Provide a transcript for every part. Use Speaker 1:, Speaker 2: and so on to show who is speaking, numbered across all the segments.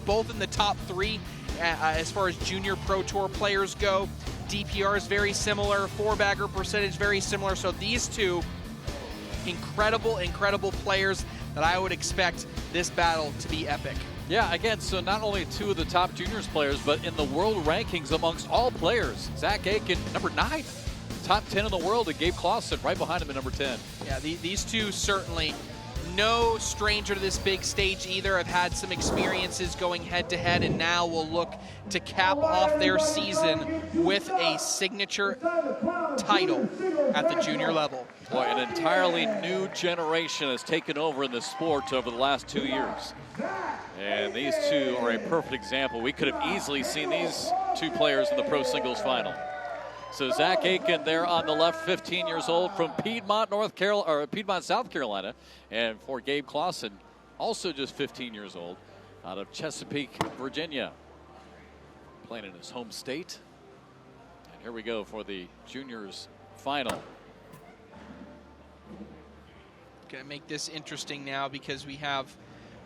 Speaker 1: both in the top 3 as far as junior Pro Tour players go. DPR is very similar, 4-bagger percentage very similar. So these two incredible players that I would expect this battle to be epic.
Speaker 2: Yeah, again, so not only 2 of the top juniors players, but in the world rankings amongst all players. Zack Aiken, number 9. Top 10 in the world, and Gabe Clauson right behind him at number 10.
Speaker 1: Yeah, these two certainly no stranger to this big stage either. Have had some experiences going head-to-head, and now will look to cap off their season with a signature title at the junior level.
Speaker 2: Boy, an entirely new generation has taken over in the sport over the last 2 years. And these two are a perfect example. We could have easily seen these 2 players in the pro singles final. So Zack Aiken there on the left, 15 years old from Piedmont, South Carolina. And for Gabe Clauson, also just 15 years old, out of Chesapeake, Virginia. Playing in his home state. And here we go for the juniors final.
Speaker 1: Gonna make this interesting now because we have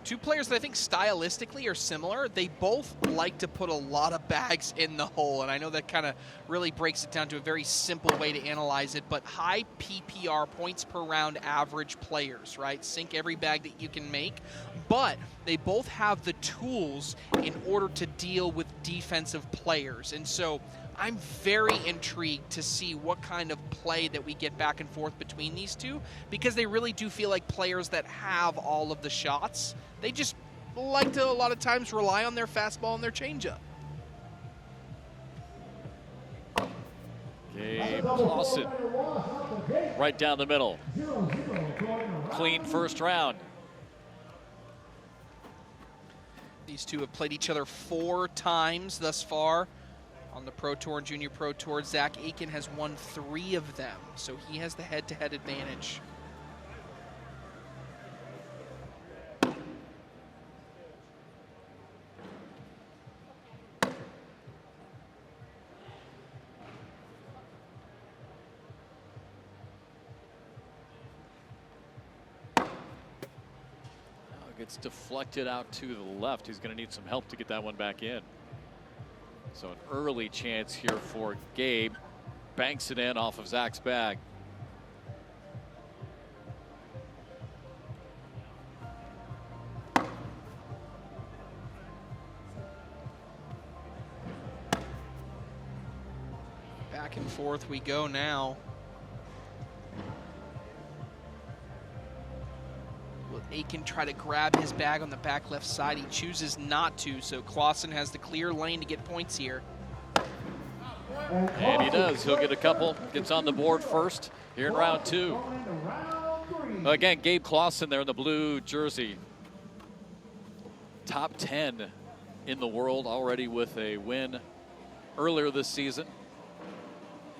Speaker 1: 2 players that I think stylistically are similar. They both like to put a lot of bags in the hole, and I know that kind of really breaks it down to a very simple way to analyze it, but high PPR, points per round average players, right? Sink every bag that you can make, but they both have the tools in order to deal with defensive players. And so I'm very intrigued to see what kind of play that we get back and forth between these two, because they really do feel like players that have all of the shots. They just like to, a lot of times, rely on their fastball and their changeup.
Speaker 2: Gabe Clauson, right down the middle. Clean first round.
Speaker 1: These two have played each other 4 times thus far on the Pro Tour and Junior Pro Tour. Zack Aiken has won 3 of them, so he has the head-to-head advantage.
Speaker 2: Gets deflected out to the left. He's going to need some help to get that one back in. So an early chance here for Gabe. Banks it in off of Zach's bag.
Speaker 1: Back and forth we go now. Will Aken try to grab his bag on the back left side? He chooses not to, so Clawson has the clear lane to get points here.
Speaker 2: And he does. He'll get a couple. Gets on the board first here in round 2. Again, Gabe Clauson there in the blue jersey. Top 10 in the world already with a win earlier this season.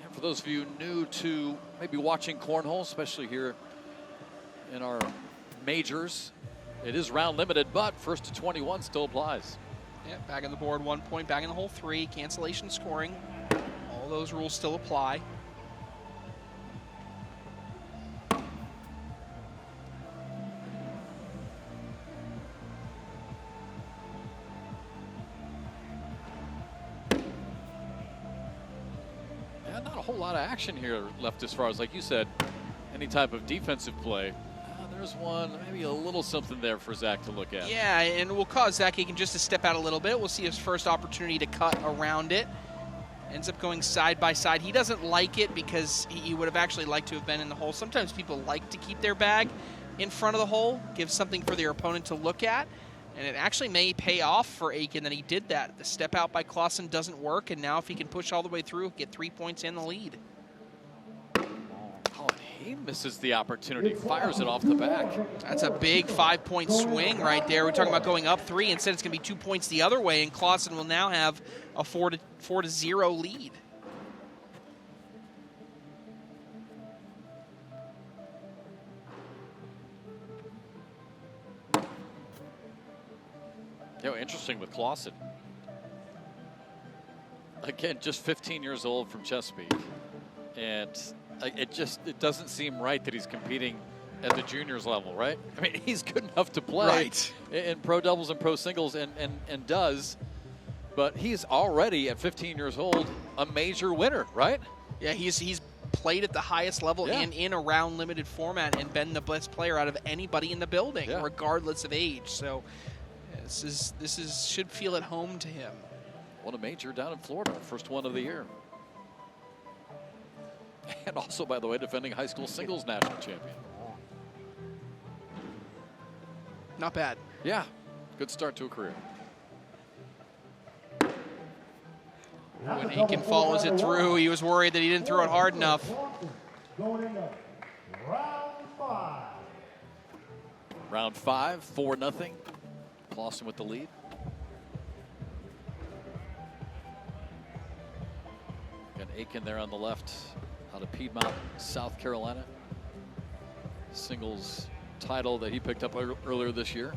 Speaker 2: And for those of you new to maybe watching Cornhole, especially here in our majors, it is round limited, but first to 21 still applies.
Speaker 1: Yeah, back on the board, 1 point, back in the hole 3, cancellation scoring. All those rules still apply.
Speaker 2: Yeah, not a whole lot of action here left as far as, like you said, any type of defensive play. There's one, maybe a little something there for Zach to look at.
Speaker 1: Yeah, and will cause Zack Aiken just to step out a little bit. We'll see his first opportunity to cut around it. Ends up going side by side. He doesn't like it because he would have actually liked to have been in the hole. Sometimes people like to keep their bag in front of the hole, give something for their opponent to look at. And it actually may pay off for Aken that he did that. The step out by Clawson doesn't work, and now if he can push all the way through, get 3 points in the lead.
Speaker 2: He misses the opportunity, fires it off the back.
Speaker 1: That's a big 5-point swing right there. We're talking about going up 3. Instead, it's going to be 2 points the other way, and Clawson will now have a 4-0 lead.
Speaker 2: You know, interesting with Clawson. Again, just 15 years old from Chesapeake, and it doesn't seem right that he's competing at the juniors level, right? I mean, he's good enough to play
Speaker 1: Right.
Speaker 2: in pro doubles and pro singles and does, but he's already at 15 years old a major winner, right?
Speaker 1: Yeah, he's played at the highest level
Speaker 2: Yeah.
Speaker 1: and in a round limited format and been the best player out of anybody in the building,
Speaker 2: Yeah.
Speaker 1: regardless of age. So this is should feel at home to him.
Speaker 2: Won a major down in Florida, first one of the year. And also, by the way, defending high school singles national champion.
Speaker 1: Not bad.
Speaker 2: Yeah, good start to a career.
Speaker 1: When Aken follows it through, he was worried that he didn't throw it hard enough.
Speaker 3: Going into round 5.
Speaker 2: Round 5, 4-0. Clawson with the lead. Got Aken there on the left, out of Piedmont, South Carolina. Singles title that he picked up earlier this year.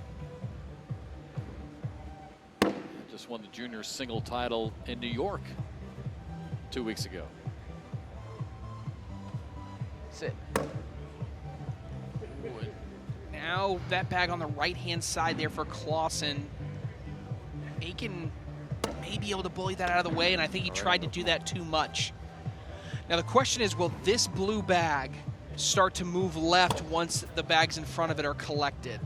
Speaker 2: Just won the junior single title in New York 2 weeks ago.
Speaker 1: Sit. Now that bag on the right-hand side there for Clawson. Aken may be able to bully that out of the way, and I think he tried to do that too much. Now the question is, will this blue bag start to move left once the bags in front of it are collected?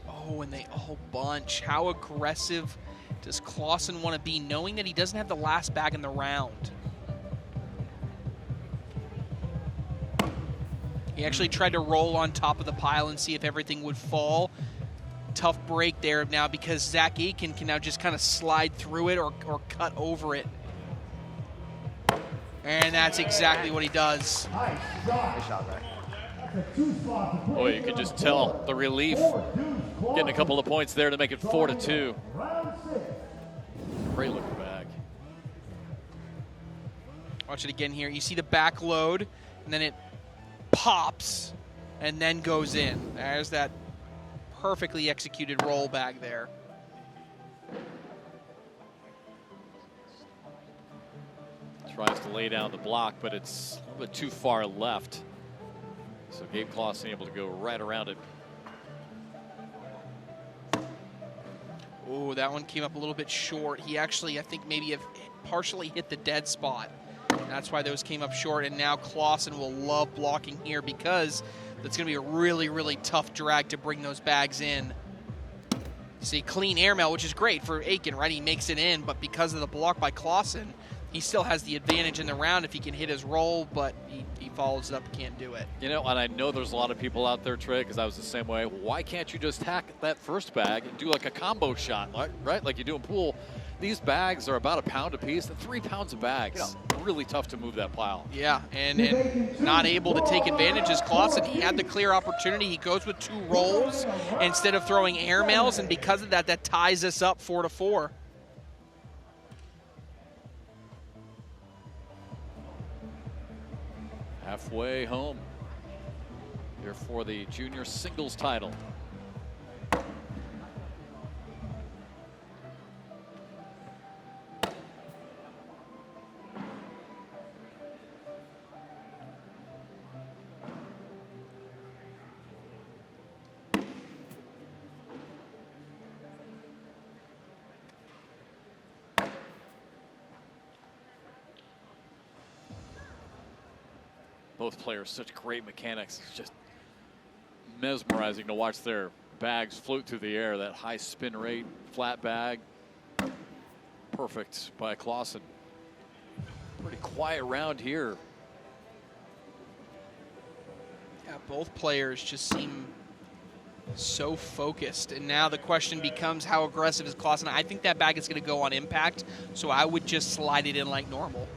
Speaker 1: Oh, and they all bunch. How aggressive does Clawson want to be, knowing that he doesn't have the last bag in the round? He actually tried to roll on top of the pile and see if everything would fall. Tough break there now because Zack Aiken can now just kind of slide through it or cut over it. And that's exactly what he does.
Speaker 3: Nice shot. That's a 2-spot.
Speaker 2: Boy, you can just tell the relief getting a couple of points there to make it 4-2.
Speaker 3: Round 6.
Speaker 2: Great looking bag.
Speaker 1: Watch it again here. You see the back load, and then it pops and then goes in. There's that perfectly executed roll bag there.
Speaker 2: Tries to lay down the block, but it's a little bit too far left. So Gabe Clauson able to go right around it.
Speaker 1: Oh, that one came up a little bit short. He actually, I think, maybe have partially hit the dead spot. That's why those came up short, and now Clawson will love blocking here because that's going to be a really, really tough drag to bring those bags in. See, clean airmail, which is great for Aken, right? He makes it in, but because of the block by Clawson, he still has the advantage in the round if he can hit his roll, but he follows it up, can't do it.
Speaker 2: You know, and I know there's a lot of people out there, Trey, because I was the same way. Why can't you just hack that first bag and do like a combo shot, right? Like you do in pool. These bags are about a pound a piece, and 3 pounds of bags. Really tough to move that pile.
Speaker 1: Yeah, and not able to take advantage is Clawson. He had the clear opportunity. He goes with 2 rolls instead of throwing airmails, and because of that, that ties us up 4-4.
Speaker 2: Halfway home here for the junior singles title. Both players, such great mechanics. It's just mesmerizing to watch their bags float through the air. That high spin rate, flat bag. Perfect by Clawson. Pretty quiet round here.
Speaker 1: Yeah, both players just seem so focused. And now the question becomes, how aggressive is Clawson? I think that bag is going to go on impact, so I would just slide it in like normal.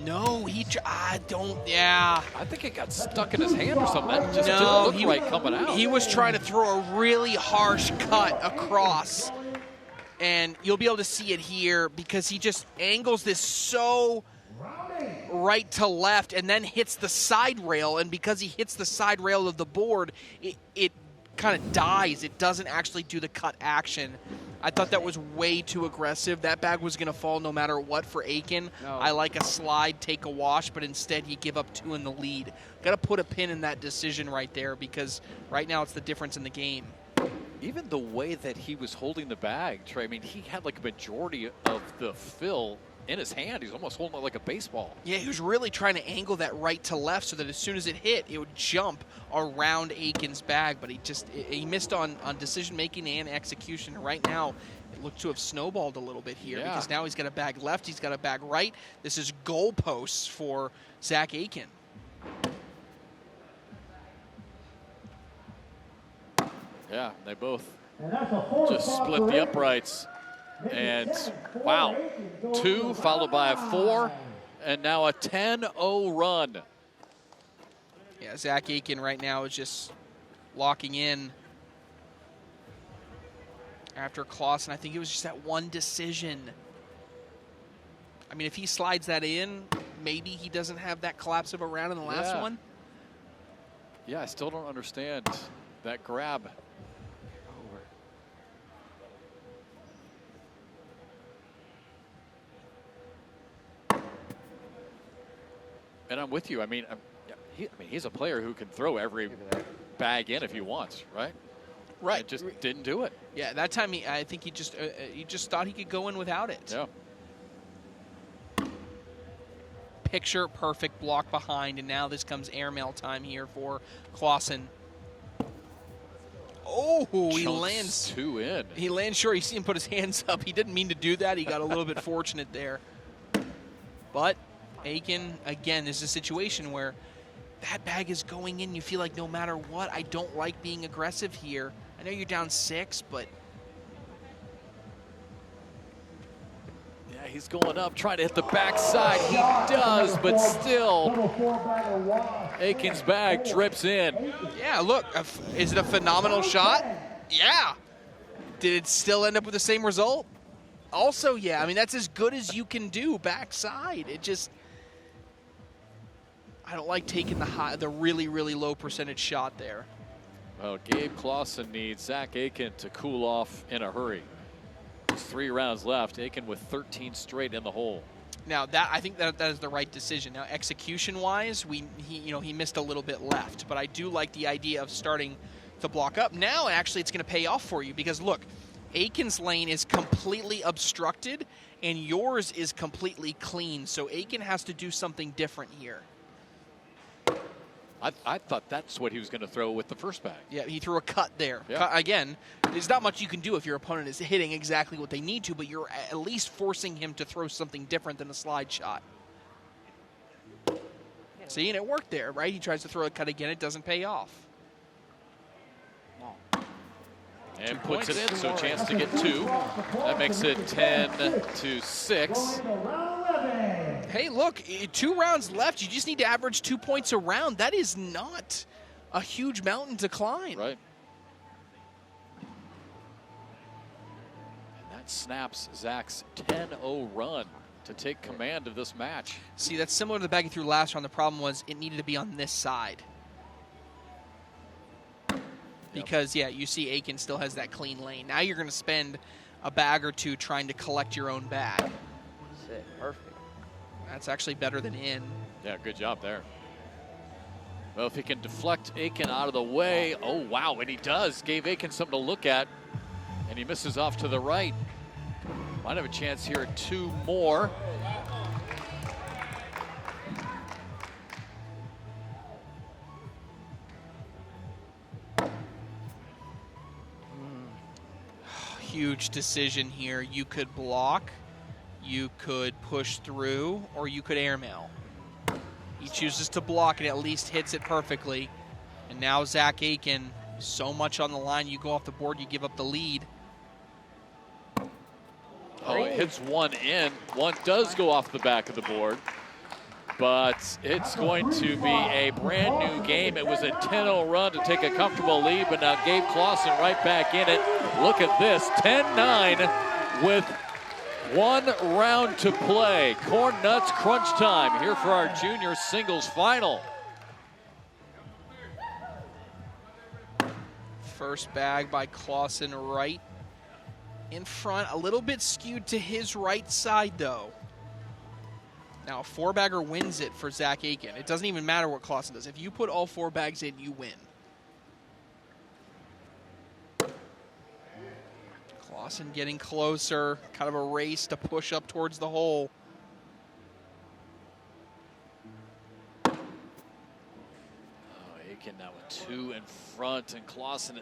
Speaker 1: No, I
Speaker 2: think it got stuck in his hand or something. That just
Speaker 1: No,
Speaker 2: didn't look right coming out.
Speaker 1: He was trying to throw a really harsh cut across. And you'll be able to see it here because he just angles this so right to left and then hits the side rail. And because he hits the side rail of the board, it kind of dies. It doesn't actually do the cut action. I thought that was way too aggressive. That bag was going to fall no matter what for Aken.
Speaker 4: No.
Speaker 1: I like a slide, take a wash, but instead you give up 2 in the lead. Got to put a pin in that decision right there because right now it's the difference in the game.
Speaker 2: Even the way that he was holding the bag, Trey, I mean, he had like a majority of the fill in his hand. He's almost holding it like a baseball.
Speaker 1: Yeah, he was really trying to angle that right to left so that as soon as it hit, it would jump around Aken's bag, but he missed on decision-making and execution. And right now, it looked to have snowballed a little bit here because now he's got a bag left, he's got a bag right. This is goalposts for Zack Aiken.
Speaker 2: Yeah, they both
Speaker 3: Just
Speaker 2: just split the uprights. And wow, 2 followed by a 4, and now a 10-0 run.
Speaker 1: Yeah, Zack Aiken right now is just locking in after Clawson. I think it was just that one decision. I mean, if he slides that in, maybe he doesn't have that collapse of a round in the last one.
Speaker 2: Yeah, I still don't understand that grab. And I'm with you. I mean, he's a player who can throw every bag in if he wants, right?
Speaker 1: Right.
Speaker 2: And just didn't do it.
Speaker 1: Yeah, that time I think he just thought he could go in without it.
Speaker 2: Yeah.
Speaker 1: Picture perfect block behind, and now this comes airmail time here for Clawson. Oh, he
Speaker 2: Chunks
Speaker 1: lands
Speaker 2: 2 in.
Speaker 1: He lands short. You see him put his hands up. He didn't mean to do that. He got a little bit fortunate there. But Aken, again, this is a situation where that bag is going in. You feel like no matter what, I don't like being aggressive here. I know you're down 6, but
Speaker 2: Yeah, he's going up, trying to hit the backside. He does, but still, Aken's bag drips in.
Speaker 1: yeah, look, is it a phenomenal shot? Yeah. Did it still end up with the same result? Also, yeah. I mean, that's as good as you can do backside. It just, I don't like taking the really, really low percentage shot there.
Speaker 2: Well, Gabe Clauson needs Zack Aiken to cool off in a hurry. There's 3 rounds left. Aiken with 13 straight in the hole.
Speaker 1: Now I think that is the right decision. Now execution-wise, he missed a little bit left, but I do like the idea of starting to block up. Now actually it's going to pay off for you because look, Aken's lane is completely obstructed and yours is completely clean. So Aken has to do something different here.
Speaker 2: I thought that's what he was going to throw with the first bag.
Speaker 1: Yeah, he threw a cut there.
Speaker 2: Yeah.
Speaker 1: Again, there's not much you can do if your opponent is hitting exactly what they need to, but you're at least forcing him to throw something different than a slide shot. See, and it worked there, right? He tries to throw a cut again. It doesn't pay off.
Speaker 2: And puts it in, so a chance to get 2. That makes it 10-6.
Speaker 1: Hey, look, 2 rounds left. You just need to average 2 points a round. That is not a huge mountain to climb.
Speaker 2: Right. And that snaps Zack's 10-0 run to take command of this match.
Speaker 1: See, that's similar to the bag he threw last round. The problem was it needed to be on this side. Because, yeah, you see Aken still has that clean lane. Now you're going to spend a bag or 2 trying to collect your own bag.
Speaker 4: That's it. Perfect.
Speaker 1: That's actually better than in.
Speaker 2: Yeah, good job there. Well, if he can deflect Aken out of the way. Oh, wow, and he does. Gave Aken something to look at. And he misses off to the right. Might have a chance here at 2 more.
Speaker 1: Huge decision here. You could block, you could push through, or you could airmail. He chooses to block and at least hits it perfectly. And now Zack Aiken, so much on the line. You go off the board, you give up the lead.
Speaker 2: Oh, it hits 1 in. 1 does go off the back of the board. But it's going to be a brand new game. It was a 10-0 run to take a comfortable lead, but now Gabe Clauson right back in it. Look at this, 10-9 with 1 round to play. Corn Nuts crunch time here for our junior singles final.
Speaker 1: First bag by Clawson right. in front, a little bit skewed to his right side, though. Now, a 4-bagger wins it for Zack Aiken. It doesn't even matter what Clawson does. If you put all 4 bags in, you win. Clawson getting closer, kind of a race to push up towards the hole.
Speaker 2: Aken now with 2 in front, and Clawson,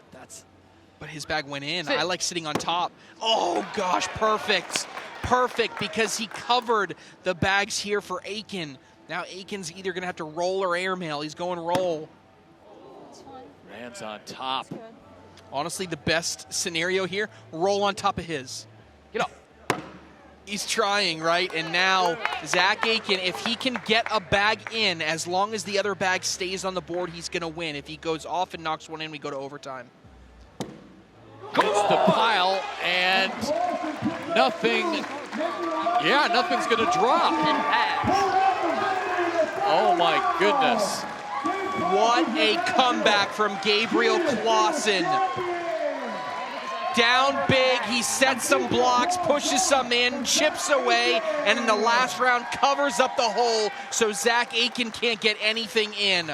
Speaker 1: But his bag went in. I like sitting on top. Oh, gosh, perfect. Perfect, because he covered the bags here for Aken. Now Aken's either going to have to roll or airmail. He's going roll.
Speaker 2: Lands on top.
Speaker 1: Honestly, the best scenario here, roll on top of his. Get up. He's trying, right? And now Zack Aiken, if he can get a bag in, as long as the other bag stays on the board, he's going to win. If he goes off and knocks one in, we go to overtime.
Speaker 2: Hits the pile, and nothing's going to drop. Oh, my goodness.
Speaker 1: What a comeback from Gabriel Clauson. Down big, he sets some blocks, pushes some in, chips away, and in the last round covers up the hole so Zack Aiken can't get anything in.